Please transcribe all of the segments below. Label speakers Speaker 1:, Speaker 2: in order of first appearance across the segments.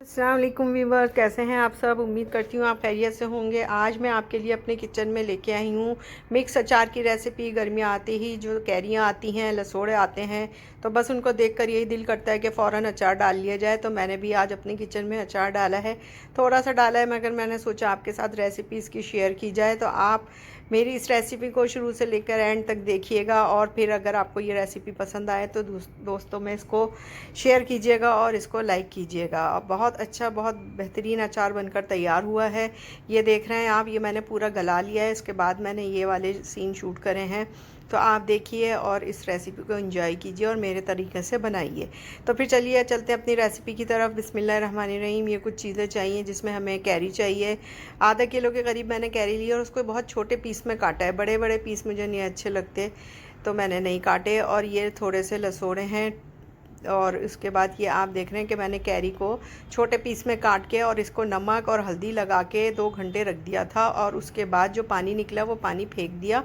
Speaker 1: अस्सलाम वालेकुम व्यूवर, कैसे हैं आप सब। उम्मीद करती हूँ आप खैरियत से होंगे। आज मैं आपके लिए अपने किचन में लेके आई हूँ मिक्स अचार की रेसिपी। गर्मियाँ आती ही जो कैरियाँ आती हैं, लसोड़े आते हैं, तो बस उनको देखकर यही दिल करता है कि फ़ौरन अचार डाल लिया जाए। तो मैंने भी आज अपने किचन में अचार डाला है, थोड़ा सा डाला है, मगर मैंने सोचा आपके साथ रेसिपी इसकी शेयर की जाए। तो आप मेरी इस रेसिपी को शुरू से लेकर एंड तक देखिएगा, और फिर अगर आपको ये रेसिपी पसंद आए तो दोस्तों में इसको शेयर कीजिएगा और इसको लाइक कीजिएगा। बहुत अच्छा, बहुत बेहतरीन अचार बनकर तैयार हुआ है। ये देख रहे हैं आप, ये मैंने पूरा गला लिया है। इसके बाद मैंने ये वाले सीन शूट करे हैं। तो आप देखिए और इस रेसिपी को एंजॉय कीजिए और मेरे तरीके से बनाइए। तो फिर चलिए चलते हैं अपनी रेसिपी की तरफ। बिस्मिल्लाहिर्रहमानिर्रहीम। ये कुछ चीज़ें चाहिए, जिसमें हमें कैरी चाहिए। आधा किलो के करीब मैंने कैरी ली और उसको बहुत छोटे पीस में काटा है। बड़े बड़े पीस मुझे नहीं अच्छे लगते, तो मैंने नहीं काटे। और ये थोड़े से लसोड़े हैं। और उसके बाद ये आप देख रहे हैं कि मैंने कैरी को छोटे पीस में काट के और इसको नमक और हल्दी लगा के 2 घंटे रख दिया था। और उसके बाद जो पानी निकला वो पानी फेंक दिया,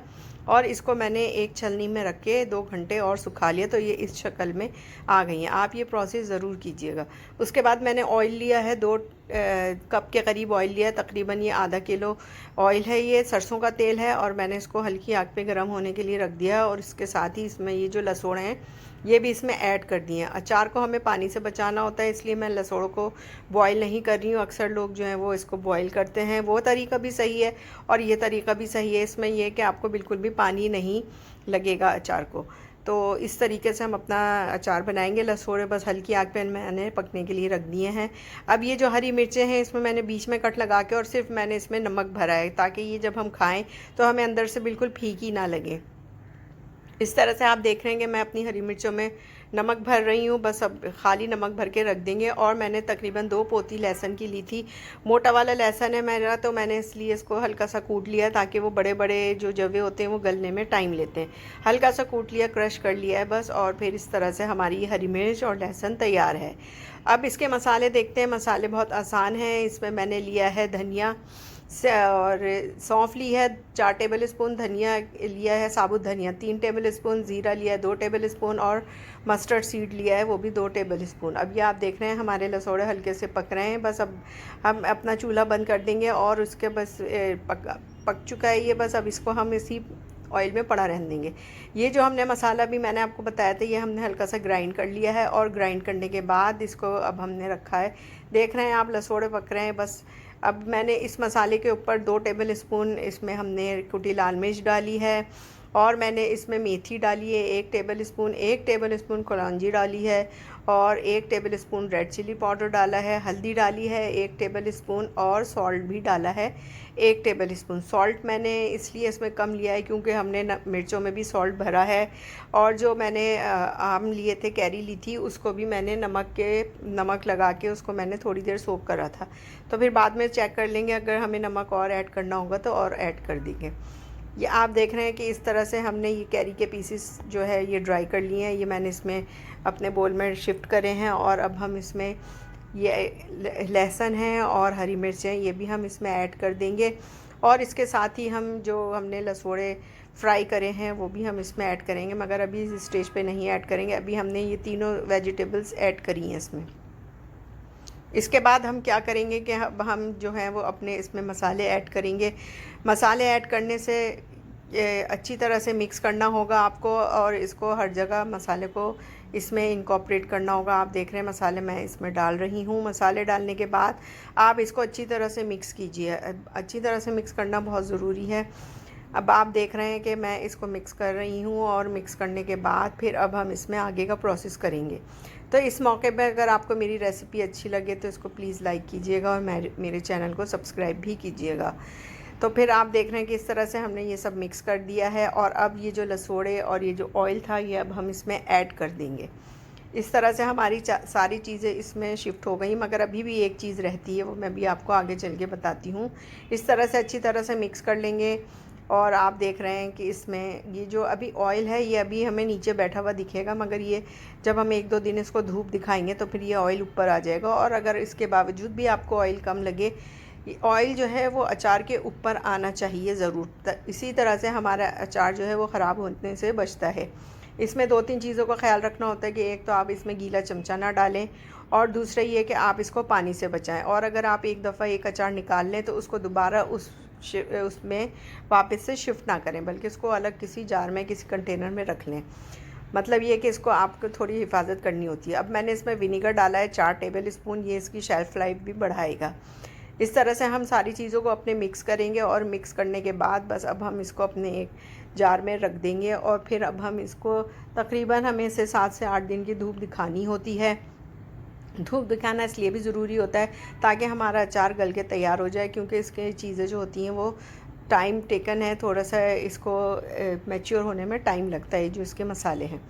Speaker 1: और इसको मैंने एक छलनी में रख के 2 घंटे और सुखा लिया। तो ये इस शक्ल में आ गई हैं। आप ये प्रोसेस ज़रूर कीजिएगा। उसके बाद मैंने ऑयल लिया है, 2 कप के करीब ऑयल लिया है। तकरीबन ये आधा किलो ऑयल है। ये सरसों का तेल है और मैंने इसको हल्की आग पे गर्म होने के लिए रख दिया है। और इसके साथ ही इसमें ये जो लसोड़े हैं ये भी इसमें ऐड कर दिए हैं। अचार को हमें पानी से बचाना होता है, इसलिए मैं लसोड़ों को बॉईल नहीं कर रही हूँ। अक्सर लोग जो हैं वो इसको बॉईल करते हैं, वो तरीका भी सही है और ये तरीका भी सही है। इसमें यह कि आपको बिल्कुल भी पानी नहीं लगेगा अचार को। तो इस तरीके से हम अपना अचार बनाएंगे। लसोड़े बस हल्की आग पे मैंने पकने के लिए रख दिए हैं। अब ये जो हरी मिर्चें हैं, इसमें मैंने बीच में कट लगा के और सिर्फ मैंने इसमें नमक भरा है, ताकि ये जब हम खाएं तो हमें अंदर से बिल्कुल फीकी ना लगे। इस तरह से आप देख रहे हैं कि मैं अपनी हरी मिर्चों में नमक भर रही हूँ। बस अब खाली नमक भर के रख देंगे। और मैंने तकरीबन 2 पोती लहसुन की ली थी। मोटा वाला लहसुन है मेरा, तो मैंने इसलिए इसको हल्का सा कूट लिया, ताकि वो बड़े बड़े जो जवे होते हैं वो गलने में टाइम लेते हैं। हल्का सा कूट लिया, क्रश कर लिया है बस। और फिर इस तरह से हमारी हरी मिर्च और लहसुन तैयार है। अब इसके मसाले देखते हैं। मसाले बहुत आसान हैं। इसमें मैंने लिया है धनिया और सौंफ ली है 4 टेबल स्पून, धनिया लिया है साबुत धनिया 3 टेबल स्पून, ज़ीरा लिया है 2 टेबल स्पून, और मस्टर्ड सीड लिया है वो भी 2 टेबल स्पून। अब ये आप देख रहे हैं हमारे लसोड़े हल्के से पक रहे हैं। बस अब हम अपना चूल्हा बंद कर देंगे और उसके बस पक चुका है ये। बस अब इसको हम इसी ऑयल में पड़ा रहने देंगे। ये जो हमने मसाला भी मैंने आपको बताया था, ये हमने हल्का सा ग्राइंड कर लिया है। और ग्राइंड करने के बाद इसको अब हमने रखा है। देख रहे हैं आप लसोड़े पक रहे हैं। बस अब मैंने इस मसाले के ऊपर 2 टेबल स्पून इसमें हमने कुटी लाल मिर्च डाली है, और मैंने इसमें मेथी डाली है 1 टेबल स्पून, 1 टेबल स्पून कलौंजी डाली है, और 1 tablespoon red chilli powder डाला है, हल्दी डाली है 1 टेबल स्पून, और सॉल्ट भी डाला है 1 टेबल स्पून। सॉल्ट मैंने इसलिए इसमें कम लिया है क्योंकि हमने मिर्चों में भी सॉल्ट भरा है। और जो मैंने आम लिए थे, कैरी ली थी, उसको भी मैंने नमक लगा के उसको मैंने थोड़ी देर सोक करा था। तो फिर बाद में चेक कर लेंगे, अगर हमें नमक और ऐड करना होगा तो और ऐड कर देंगे। ये आप देख रहे हैं कि इस तरह से हमने ये कैरी के पीसेस जो है ये ड्राई कर लिए हैं। ये मैंने इसमें अपने बोल में शिफ्ट करे हैं। और अब हम इसमें ये लहसुन है और हरी मिर्चें, ये भी हम इसमें ऐड कर देंगे। और इसके साथ ही हम जो हमने लसोड़े फ्राई करे हैं वो भी हम इसमें ऐड करेंगे, मगर अभी इस स्टेज पे नहीं ऐड करेंगे। अभी हमने ये तीनों वेजिटेबल्स ऐड करी हैं इसमें। इसके बाद हम क्या करेंगे कि हम जो है वो अपने इसमें मसाले ऐड करेंगे। मसाले ऐड करने से अच्छी तरह से मिक्स करना होगा आपको, और इसको हर जगह मसाले को इसमें इनकॉर्पोरेट करना होगा। आप देख रहे हैं मसाले मैं इसमें डाल रही हूँ। मसाले डालने के बाद आप इसको अच्छी तरह से मिक्स कीजिए। अच्छी तरह से मिक्स करना बहुत ज़रूरी है। अब आप देख रहे हैं कि मैं इसको मिक्स कर रही हूँ, और मिक्स करने के बाद फिर अब हम इसमें आगे का प्रोसेस करेंगे। तो इस मौके पे अगर आपको मेरी रेसिपी अच्छी लगे तो इसको प्लीज़ लाइक कीजिएगा और मेरे चैनल को सब्सक्राइब भी कीजिएगा। तो फिर आप देख रहे हैं कि इस तरह से हमने ये सब मिक्स कर दिया है। और अब ये जो लसोड़े और ये जो ऑयल था, ये अब हम इसमें ऐड कर देंगे। इस तरह से हमारी सारी चीज़ें इसमें शिफ्ट हो गई, मगर अभी भी एक चीज़ रहती है, वो मैं भी आपको आगे चल के बताती हूँ। इस तरह से अच्छी तरह से मिक्स कर लेंगे। और आप देख रहे हैं कि इसमें ये जो अभी ऑयल है ये अभी हमें नीचे बैठा हुआ दिखेगा, मगर ये जब हम 1-2 दिन इसको धूप दिखाएंगे तो फिर ये ऑयल ऊपर आ जाएगा। और अगर इसके बावजूद भी आपको ऑयल कम लगे, ऑयल जो है वो अचार के ऊपर आना चाहिए ज़रूर। इसी तरह से हमारा अचार जो है वो ख़राब होने से बचता है। इसमें 2-3 चीज़ों का ख्याल रखना होता है कि एक तो आप इसमें गीला चमचा ना डालें, और दूसरा ये कि आप इसको पानी से बचाएं। और अगर आप एक दफ़ा एक अचार निकाल लें तो उसको दोबारा उसमें वापस से शिफ्ट ना करें, बल्कि इसको अलग किसी जार में, किसी कंटेनर में रख लें। मतलब ये कि इसको आपको थोड़ी हिफाजत करनी होती है। अब मैंने इसमें विनीगर डाला है 4 टेबल स्पून, ये इसकी शेल्फ़ लाइफ भी बढ़ाएगा। इस तरह से हम सारी चीज़ों को अपने मिक्स करेंगे और मिक्स करने के बाद बस अब हम इसको अपने एक जार में रख देंगे। और फिर अब हम इसको तकरीबन हमें इसे 7 से 8 दिन की धूप दिखानी होती है। धूप दिखाना इसलिए भी ज़रूरी होता है ताकि हमारा अचार गल के तैयार हो जाए, क्योंकि इसके चीज़ें जो होती हैं वो टाइम टेकन है, थोड़ा सा इसको मैच्योर होने में टाइम लगता है, जो इसके मसाले हैं।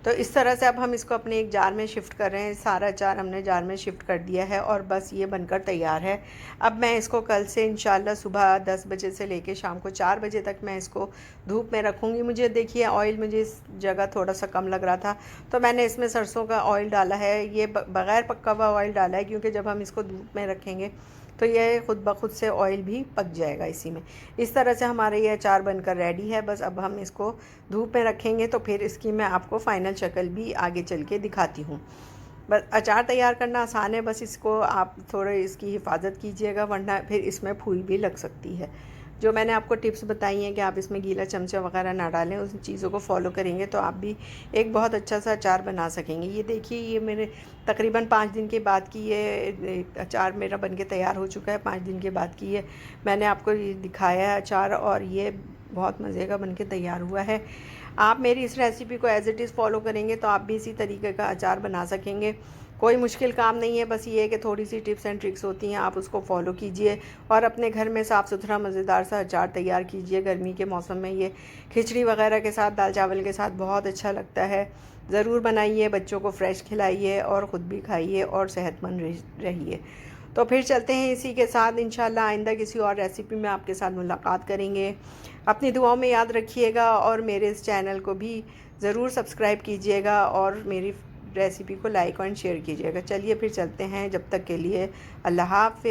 Speaker 1: तो इस तरह से अब हम इसको अपने एक जार में शिफ्ट कर रहे हैं। सारा अचार हमने जार में शिफ्ट कर दिया है और बस ये बनकर तैयार है। अब मैं इसको कल से इंशाल्लाह सुबह 10 बजे से लेके शाम को 4 बजे तक मैं इसको धूप में रखूँगी। मुझे देखिए ऑयल मुझे इस जगह थोड़ा सा कम लग रहा था, तो मैंने इसमें सरसों का ऑयल डाला है। ये बग़ैर पका हुआ ऑयल डाला है, क्योंकि जब हम इसको धूप में रखेंगे तो ये ख़ुद ब खुद से ऑयल भी पक जाएगा इसी में। इस तरह से हमारे ये अचार बनकर रेडी है। बस अब हम इसको धूप में रखेंगे तो फिर इसकी मैं आपको फ़ाइनल शक्ल भी आगे चल के दिखाती हूँ। बस अचार तैयार करना आसान है, बस इसको आप थोड़े इसकी हिफाजत कीजिएगा, वरना फिर इसमें फूल भी लग सकती है। जो मैंने आपको टिप्स बताई हैं कि आप इसमें गीला चमचा वगैरह ना डालें, उन चीज़ों को फॉलो करेंगे तो आप भी एक बहुत अच्छा सा अचार बना सकेंगे। ये देखिए, ये मेरे तकरीबन 5 दिन के बाद की ये अचार मेरा बनके तैयार हो चुका है। 5 दिन के बाद की ये मैंने आपको ये दिखाया है अचार, और ये बहुत मज़े का बनके तैयार हुआ है। आप मेरी इस रेसिपी को एज़ इट इज़ फॉलो करेंगे तो आप भी इसी तरीके का अचार बना सकेंगे। कोई मुश्किल काम नहीं है, बस ये है कि थोड़ी सी टिप्स एंड ट्रिक्स होती हैं, आप उसको फॉलो कीजिए और अपने घर में साफ़ सुथरा मज़ेदार सा अचार तैयार कीजिए। गर्मी के मौसम में ये खिचड़ी वगैरह के साथ, दाल चावल के साथ बहुत अच्छा लगता है। ज़रूर बनाइए, बच्चों को फ्रेश खिलाइए और ख़ुद भी खाइए और सेहतमंद रहिए। तो फिर चलते हैं इसी के साथ, इंशाल्लाह आइंदा किसी और रेसिपी में आपके साथ मुलाकात करेंगे। अपनी दुआओं में याद रखिएगा और मेरे इस चैनल को भी ज़रूर सब्सक्राइब कीजिएगा और मेरी रेसिपी को लाइक और शेयर कीजिएगा। चलिए फिर चलते हैं, जब तक के लिए अल्लाह हाफ़िज़।